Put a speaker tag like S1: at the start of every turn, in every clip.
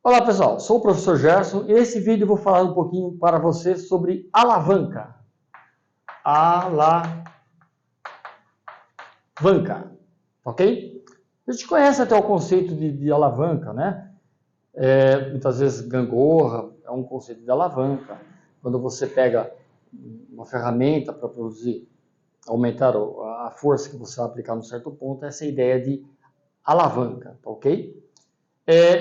S1: Olá pessoal, sou o professor Gerson e nesse vídeo eu vou falar um pouquinho para você sobre alavanca. Alavanca, ok? A gente conhece até o conceito de alavanca, né? Muitas vezes gangorra é um conceito de alavanca. Quando você pega uma ferramenta para produzir, aumentar a força que você vai aplicar num certo ponto, essa é a ideia de alavanca, ok?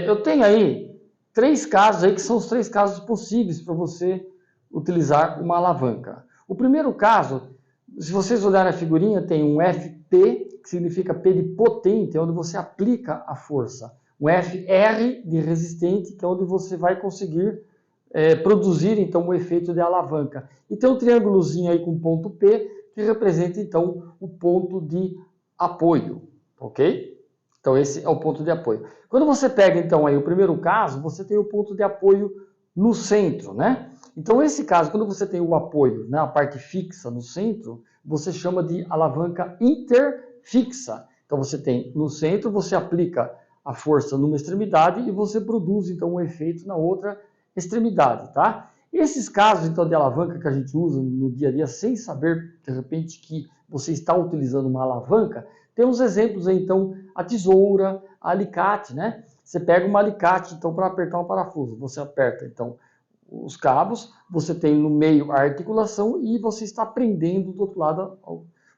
S1: Eu tenho aí três casos aí que são os três casos possíveis para você utilizar uma alavanca. O primeiro caso, se vocês olharem a figurinha, tem um FP, que significa P de potente, é onde você aplica a força. Um FR de resistente, que é onde você vai conseguir produzir então o efeito de alavanca. E tem um triângulozinho aí com ponto P, que representa então o ponto de apoio, ok? Então esse é o ponto de apoio. Quando você pega então aí o primeiro caso, você tem o ponto de apoio no centro, né? Então esse caso, quando você tem o apoio na parte fixa no centro, você chama de alavanca interfixa. Então você tem no centro, você aplica a força numa extremidade e você produz então um efeito na outra extremidade, tá? Esses casos então de alavanca que a gente usa no dia a dia sem saber de repente que você está utilizando uma alavanca, tem uns exemplos aí, então, a tesoura, a alicate, né? Você pega uma alicate, então, para apertar um parafuso. Você aperta, então, os cabos, você tem no meio a articulação e você está prendendo do outro lado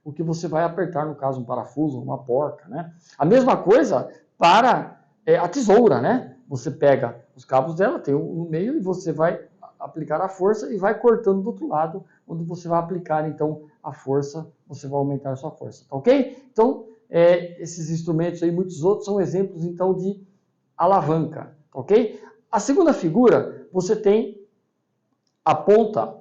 S1: o que você vai apertar, no caso, um parafuso, uma porca, né? A mesma coisa para a tesoura, né? Você pega os cabos dela, tem no meio e você vai aplicar a força e vai cortando do outro lado, onde você vai aplicar, então, a força, você vai aumentar a sua força, tá ok? Então, esses instrumentos aí, muitos outros, são exemplos, então, de alavanca, ok? A segunda figura, você tem a ponta,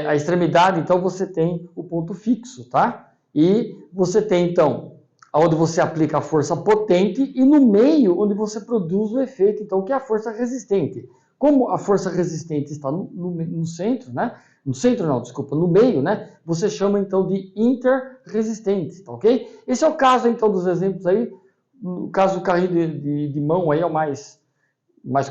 S1: a extremidade, então, você tem o ponto fixo, tá? E você tem, então, onde você aplica a força potente e no meio, onde você produz o efeito, então, que é a força resistente. Como a força resistente está no centro, né? No centro não, desculpa, no meio, né? Você chama então de interresistente, tá ok? Esse é o caso então dos exemplos aí. No caso do carrinho de mão aí é o mais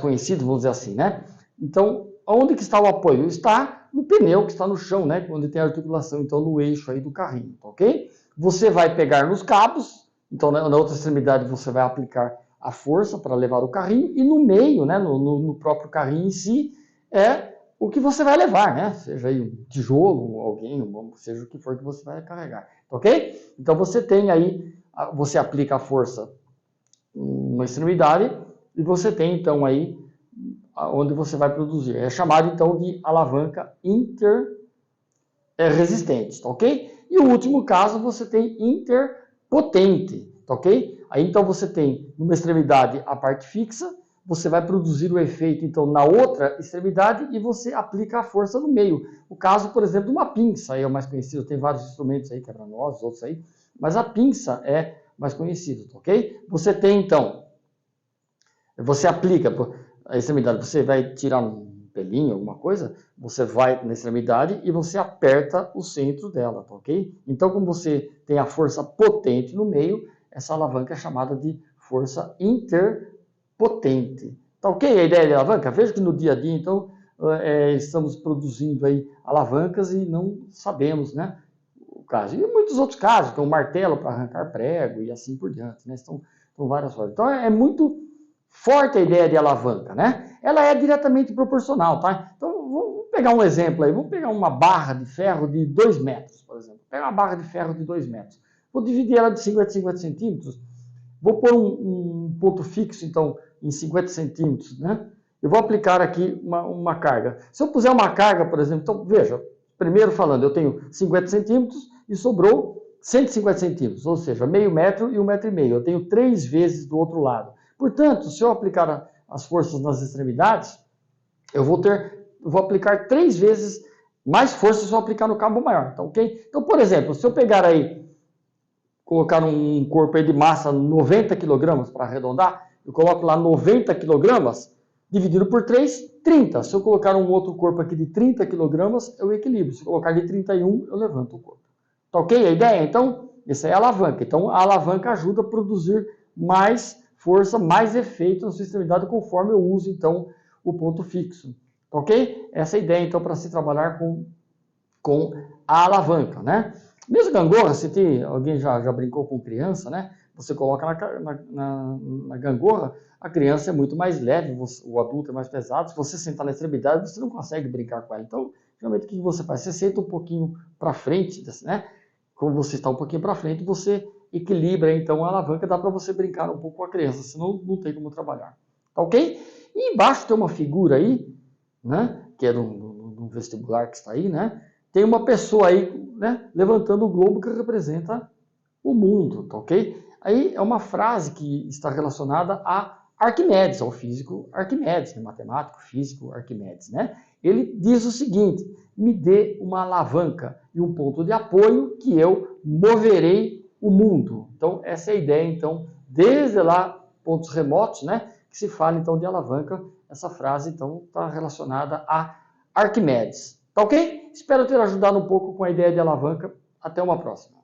S1: conhecido, vamos dizer assim, né? Então, onde que está o apoio? Está no pneu que está no chão, né? Onde tem a articulação, então no eixo aí do carrinho, tá ok? Você vai pegar nos cabos, então na outra extremidade você vai aplicar a força para levar o carrinho, e no meio, né, no próprio carrinho em si, é o que você vai levar, né? Seja aí um tijolo, alguém, seja o que for que você vai carregar, ok? Então você tem aí, você aplica a força numa extremidade e você tem então aí onde você vai produzir. É chamado então de alavanca interresistente, ok? E o último caso você tem interpotente, ok? Aí então você tem numa extremidade a parte fixa, você vai produzir o efeito então na outra extremidade e você aplica a força no meio. O caso, por exemplo, de uma pinça, aí é o mais conhecido, tem vários instrumentos aí, quebra-nozes, outros aí, mas a pinça é mais conhecido, ok? Você tem então, você aplica a extremidade, você vai tirar um pelinho, alguma coisa, você vai na extremidade e você aperta o centro dela, tá ok? Então, como você tem a força potente no meio, essa alavanca é chamada de força interpotente. Tá ok a ideia de alavanca? Veja que no dia a dia, então, estamos produzindo aí alavancas e não sabemos, né? O caso. E muitos outros casos, tem um martelo para arrancar prego e assim por diante, né? São várias formas. Então, é muito forte a ideia de alavanca, né? Ela é diretamente proporcional, tá? Então, vamos pegar um exemplo aí. Vamos pegar uma barra de ferro de 2 metros, por exemplo. Pega uma barra de ferro de 2 metros. Vou dividir ela de 50 a 50 centímetros. Vou pôr um ponto fixo, então, em 50 centímetros, né? Eu vou aplicar aqui uma carga. Se eu puser uma carga, por exemplo, então, veja, primeiro falando, eu tenho 50 centímetros e sobrou 150 centímetros, ou seja, meio metro e 1,5 metro. Eu tenho 3 vezes do outro lado. Portanto, se eu aplicar as forças nas extremidades, eu vou aplicar 3 vezes mais força se eu aplicar no cabo maior, tá ok? Então, por exemplo, se eu pegar aí, colocar um corpo aí de massa 90 kg para arredondar, eu coloco lá 90 kg, dividido por 3, 30. Se eu colocar um outro corpo aqui de 30 kg, eu equilibro. Se eu colocar de 31, eu levanto o corpo. Tá ok a ideia? Então, essa é a alavanca. Então, a alavanca ajuda a produzir mais força mais efeito na sua extremidade conforme eu uso, então, o ponto fixo. Ok? Essa é a ideia, então, para se trabalhar com a alavanca, né? Mesmo gangorra, se tem, alguém já brincou com criança, né? Você coloca na gangorra, a criança é muito mais leve, o adulto é mais pesado. Se você sentar na extremidade, você não consegue brincar com ela. Então, geralmente, o que você faz? Você senta um pouquinho para frente, né? Como você está um pouquinho para frente, você equilibra, então, a alavanca, dá para você brincar um pouco com a criança, senão não tem como trabalhar. Tá ok? E embaixo tem uma figura aí, né? Que é do vestibular que está aí, né? Tem uma pessoa aí, né, levantando o globo que representa o mundo, tá ok? Aí é uma frase que está relacionada a Arquimedes, ao físico Arquimedes, né, matemático, físico Arquimedes, né? Ele diz o seguinte: me dê uma alavanca e um ponto de apoio que eu moverei o mundo. Então essa é a ideia, então, desde lá pontos remotos, né, que se fala então de alavanca. Essa frase então está relacionada a Arquimedes. Tá ok? Espero ter ajudado um pouco com a ideia de alavanca. Até uma próxima.